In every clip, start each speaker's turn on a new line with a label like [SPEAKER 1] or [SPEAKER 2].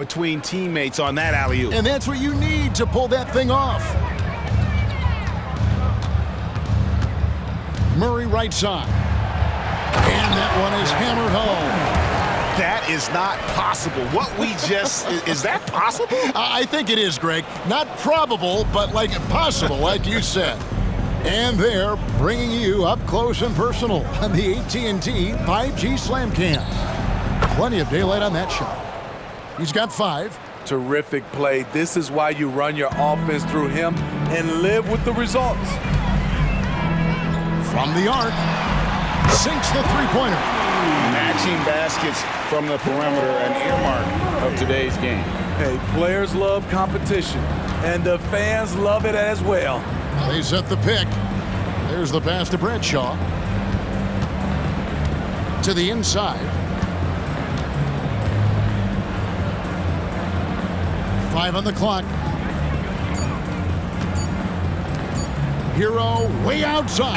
[SPEAKER 1] between teammates on that alley-oop.
[SPEAKER 2] And that's what you need to pull that thing off. Murray right side. And that one is hammered home.
[SPEAKER 1] That is not possible. What we just... is that possible?
[SPEAKER 2] I think it is, Greg. Not probable, but like possible, like you said. And they're bringing you up close and personal on the AT&T 5G Slam Cam. Plenty of daylight on that shot. He's got 5.
[SPEAKER 3] Terrific play. This is why you run your offense through him and live with the results.
[SPEAKER 2] From the arc, sinks the three-pointer.
[SPEAKER 1] Matching baskets from the perimeter, an earmark of today's game.
[SPEAKER 3] Hey, players love competition, and the fans love it as well.
[SPEAKER 2] They set the pick. There's the pass to Bradshaw. To the inside. 5 on the clock. Hero way outside.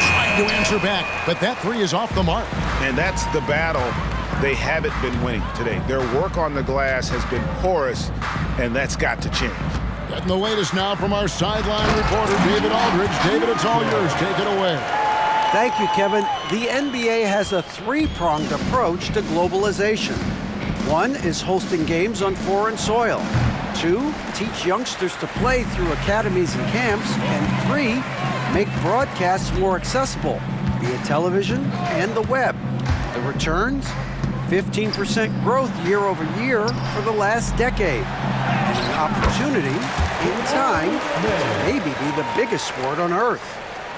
[SPEAKER 2] Trying to answer back, but that 3 is off the mark.
[SPEAKER 1] And that's the battle they haven't been winning today. Their work on the glass has been porous, and that's got to change.
[SPEAKER 2] Getting the latest now from our sideline reporter, David Aldridge. David, it's all yours. Take it away.
[SPEAKER 4] Thank you, Kevin. The NBA has a 3-pronged approach to globalization. 1 is hosting games on foreign soil. 2, teach youngsters to play through academies and camps. And 3, make broadcasts more accessible via television and the web. The returns? 15% growth year over year for the last decade. And an opportunity, in time, to maybe be the biggest sport on earth.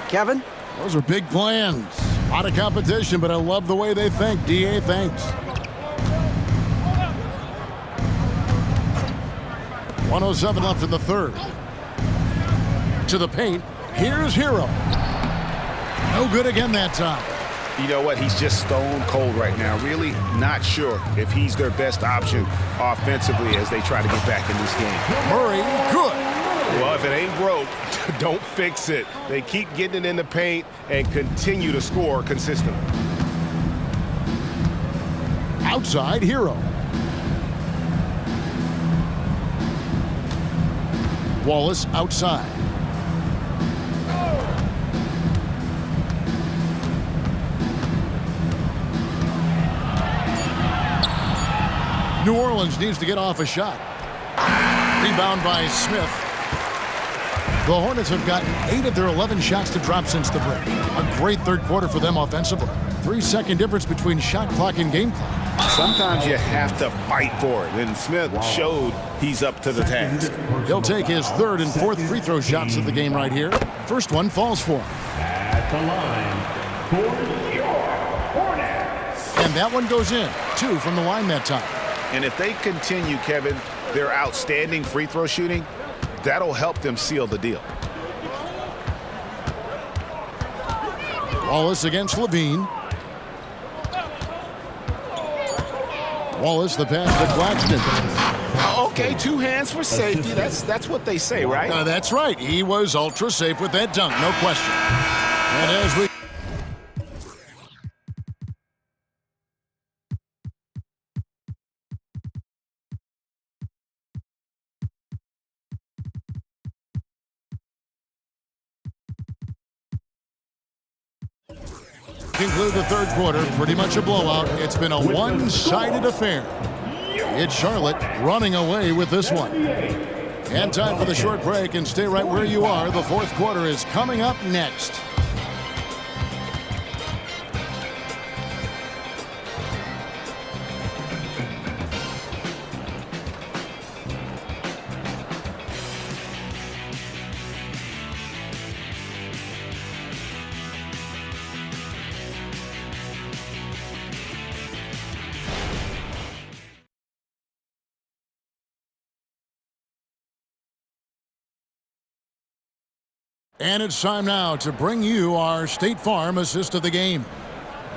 [SPEAKER 4] Kevin?
[SPEAKER 2] Those are big plans. A lot of competition, but I love the way they think. DA, thanks. 1:07 left in the third. To the paint. Here's Hero. No good again that time.
[SPEAKER 1] You know what? He's just stone cold right now. Really not sure if he's their best option offensively as they try to get back in this game.
[SPEAKER 2] Murray, good.
[SPEAKER 1] Well, if it ain't broke, don't fix it. They keep getting it in the paint and continue to score consistently.
[SPEAKER 2] Outside, Hero. Wallace outside. New Orleans needs to get off a shot. Rebound by Smith. The Hornets have gotten 8 of their 11 shots to drop since the break. A great third quarter for them offensively. 3-second difference between shot clock and game clock.
[SPEAKER 1] Sometimes you have to fight for it, and Smith showed he's up to the task.
[SPEAKER 2] He'll take his 3rd and 4th free throw shots of the game right here. First one falls for him.
[SPEAKER 5] At the line for your Hornets.
[SPEAKER 2] And that one goes in. 2 from the line that time.
[SPEAKER 1] And if they continue, Kevin, their outstanding free throw shooting, that'll help them seal the deal.
[SPEAKER 2] Wallace against Levine. Wallace, the pass to Claxton.
[SPEAKER 1] Okay, 2 hands for safety. That's what they say, right?
[SPEAKER 2] That's right. He was ultra safe with that dunk, no question. And as we conclude the third quarter, pretty much a blowout. It's been a one-sided affair. It's Charlotte running away with this one. And time for the short break, and stay right where you are. The fourth quarter is coming up next. And it's time now to bring you our State Farm assist of the game.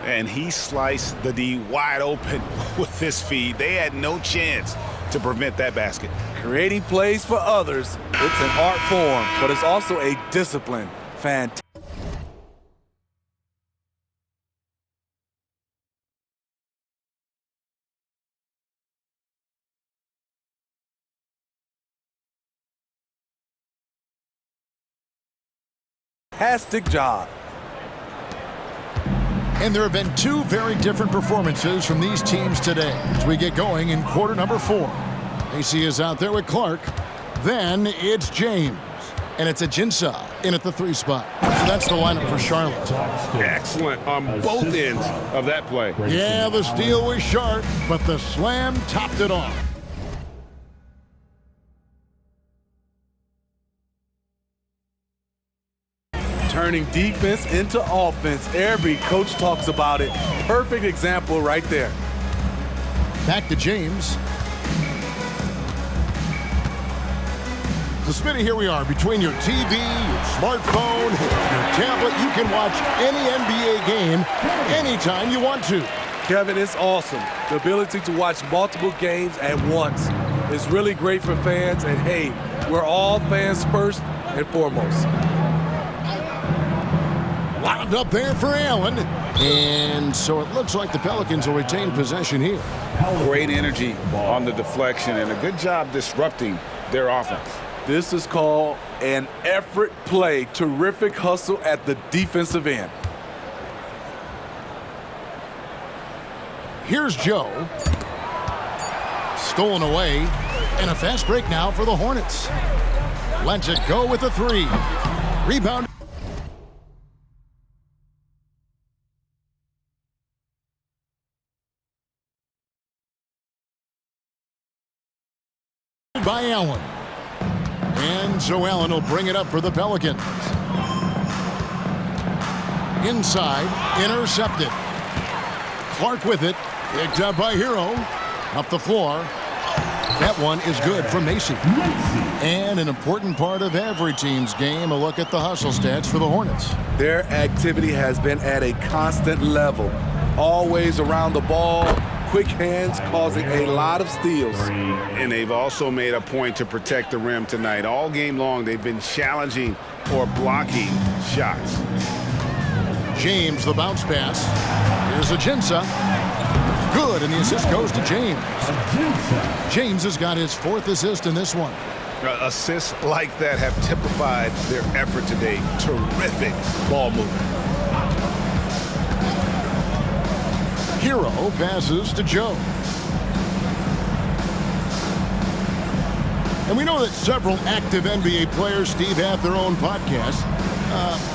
[SPEAKER 1] And he sliced the D wide open with this feed. They had no chance to prevent that basket.
[SPEAKER 3] Creating plays for others, it's an art form, but it's also a discipline. Fantastic. Fantastic job.
[SPEAKER 2] And there have been two very different performances from these teams today as we get going in quarter number 4. AC is out there with Clark. Then it's James. And it's Ajinça in at the 3 spot. So that's the lineup for Charlotte.
[SPEAKER 1] Excellent on both ends of that play.
[SPEAKER 2] Yeah, the steal was sharp, but the slam topped it off.
[SPEAKER 3] Turning defense into offense. Every coach talks about it. Perfect example right there.
[SPEAKER 2] Back to James. So, Smitty, here we are. Between your TV, your smartphone, your tablet, you can watch any NBA game anytime you want to.
[SPEAKER 3] Kevin, it's awesome. The ability to watch multiple games at once is really great for fans. And, hey, we're all fans first and foremost.
[SPEAKER 2] Wound up there for Allen. And so it looks like the Pelicans will retain possession here.
[SPEAKER 1] Great energy on the deflection and a good job disrupting their offense.
[SPEAKER 3] This is called an effort play. Terrific hustle at the defensive end.
[SPEAKER 2] Here's Joe. Stolen away. And a fast break now for the Hornets. Lets it go with a 3. Rebound. By Allen. And so Allen will bring it up for the Pelicans. Inside, intercepted. Clark with it, picked up by Hero. Up the floor. That one is good for Macy. And an important part of every team's game, a look at the hustle stats for the Hornets.
[SPEAKER 3] Their activity has been at a constant level. Always around the ball. Quick hands causing a lot of steals.
[SPEAKER 1] And they've also made a point to protect the rim tonight. All game long, they've been challenging or blocking shots.
[SPEAKER 2] James, the bounce pass. Here's Ajinça. Good, and the assist goes to James. James has got his 4th assist in this one.
[SPEAKER 1] Assists like that have typified their effort today. Terrific ball movement.
[SPEAKER 2] Hero passes to Joe. And we know that several active NBA players, Steve, have their own podcasts.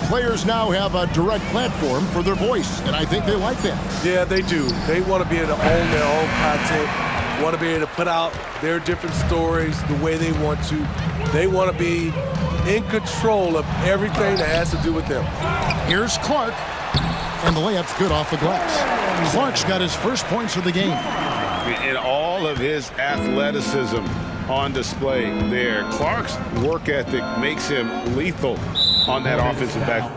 [SPEAKER 2] Players now have a direct platform for their voice, and I think they like that.
[SPEAKER 3] Yeah, they do. They want to be able to own their own content, want to be able to put out their different stories the way they want to. They want to be in control of everything that has to do with them.
[SPEAKER 2] Here's Clark. And the layup's good off the glass. Clark's got his first points of the game.
[SPEAKER 1] And all of his athleticism on display there. Clark's work ethic makes him lethal on that offensive back.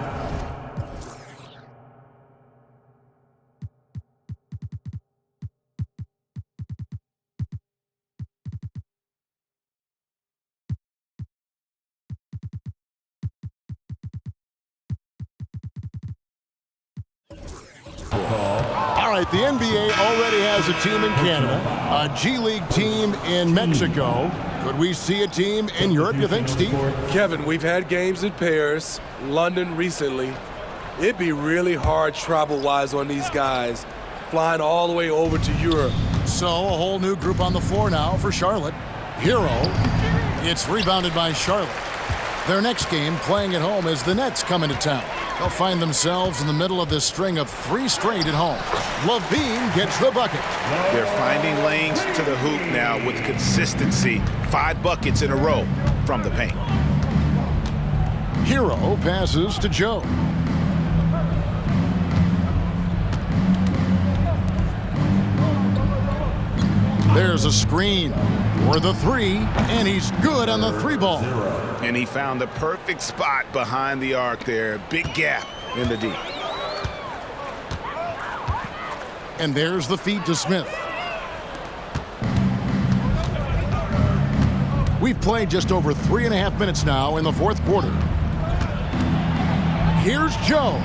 [SPEAKER 2] All right, the NBA already has a team in Canada, a G League team in Mexico. Could we see a team in Europe, you think, Steve?
[SPEAKER 3] Kevin, we've had games in Paris, London recently. It'd be really hard travel-wise on these guys, flying all the way over to Europe.
[SPEAKER 2] So a whole new group on the floor now for Charlotte. Hero. It's rebounded by Charlotte. Their next game, playing at home, as the Nets come into town. They'll find themselves in the middle of this string of 3 straight at home. Levine gets the bucket.
[SPEAKER 1] They're finding lanes to the hoop now with consistency. 5 buckets in a row from the paint.
[SPEAKER 2] Hero passes to Joe. There's a screen for the 3, and he's good on the 3 ball.
[SPEAKER 1] And he found the perfect spot behind the arc there. Big gap in the D.
[SPEAKER 2] And there's the feed to Smith. We've played just over 3.5 minutes now in the 4th quarter. Here's Joe.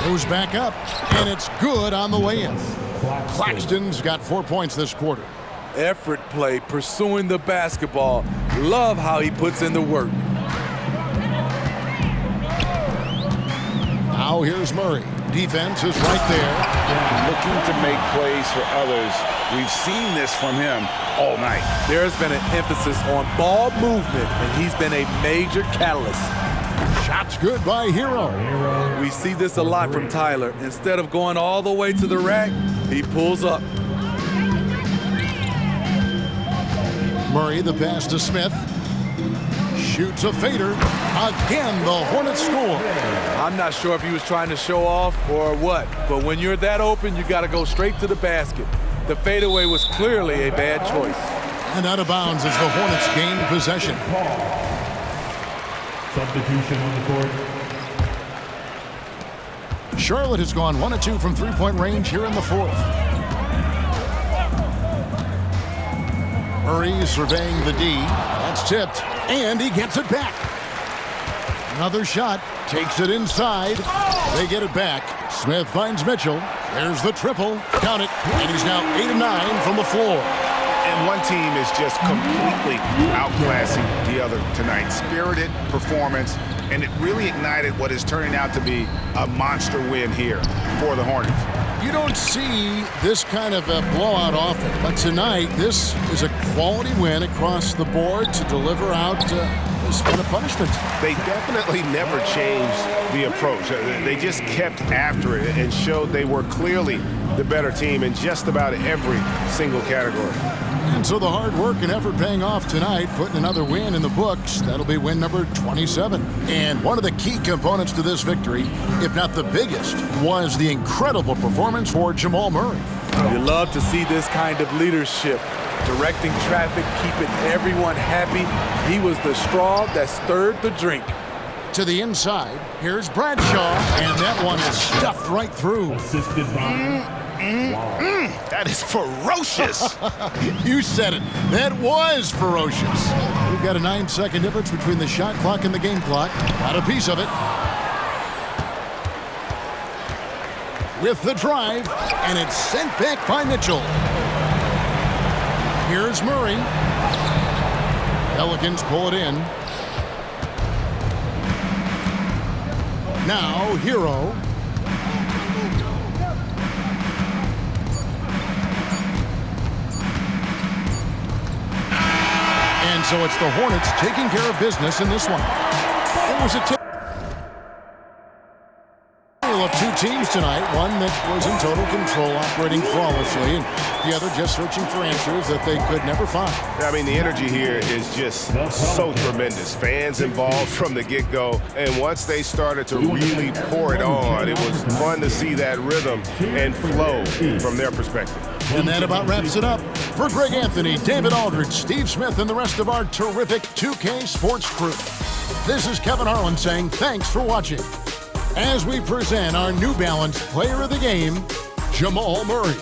[SPEAKER 2] Goes back up, and it's good on the lay-in. Claxton's got 4 points this quarter.
[SPEAKER 3] Effort play, pursuing the basketball. Love how he puts in the work.
[SPEAKER 2] Now here's Murray. Defense is right there.
[SPEAKER 1] Looking to make plays for others. We've seen this from him all night.
[SPEAKER 3] There's been an emphasis on ball movement, and he's been a major catalyst.
[SPEAKER 2] Shots good by Hero.
[SPEAKER 3] We see this a lot from Tyler. Instead of going all the way to the rack, he pulls up.
[SPEAKER 2] Murray, the pass to Smith. Shoots a fader. Again, the Hornets score.
[SPEAKER 3] I'm not sure if he was trying to show off or what, but when you're that open, you got to go straight to the basket. The fadeaway was clearly a bad choice.
[SPEAKER 2] And out of bounds as the Hornets gain possession.
[SPEAKER 5] Substitution on the court.
[SPEAKER 2] Charlotte has gone 1 of 2 from three-point range here in the fourth. Murray surveying the D. That's tipped, and he gets it back. Another shot, takes it inside. They get it back. Smith finds Mitchell. There's the triple. Count it. And he's now 8 of 9 from the floor.
[SPEAKER 1] And one team is just completely outclassing the other tonight. Spirited performance, and it really ignited what is turning out to be a monster win here for the Hornets.
[SPEAKER 2] You don't see this kind of a blowout often, but tonight this is a quality win across the board to deliver out this kind of punishment.
[SPEAKER 1] They definitely never changed the approach. They just kept after it and showed they were clearly the better team in just about every single category.
[SPEAKER 2] And so the hard work and effort paying off tonight, putting another win in the books. That'll be win number 27. And one of the key components to this victory, if not the biggest, was the incredible performance for Jamal Murray.
[SPEAKER 3] You love to see this kind of leadership, directing traffic, keeping everyone happy. He was the straw that stirred the drink.
[SPEAKER 2] To the inside, here's Bradshaw, and that one is stuffed right through.
[SPEAKER 5] Assisted by
[SPEAKER 1] That is ferocious.
[SPEAKER 2] You said it. That was ferocious. We've got a 9-second difference between the shot clock and the game clock. Got a piece of it. With the drive, and it's sent back by Mitchell. Here's Murray. Pelicans pull it in. Now, Hero. And so it's the Hornets taking care of business in this one. It was a tale of two teams tonight. One that was in total control, operating flawlessly, and the other just searching for answers that they could never find.
[SPEAKER 1] I mean, the energy here is just so tremendous. Fans involved from the get-go, and once they started to really pour it on, it was fun to see that rhythm and flow from their perspective.
[SPEAKER 2] And that about wraps it up. For Greg Anthony, David Aldridge, Steve Smith, and the rest of our terrific 2K Sports crew, this is Kevin Harlan saying thanks for watching as we present our New Balance Player of the Game, Jamal Murray.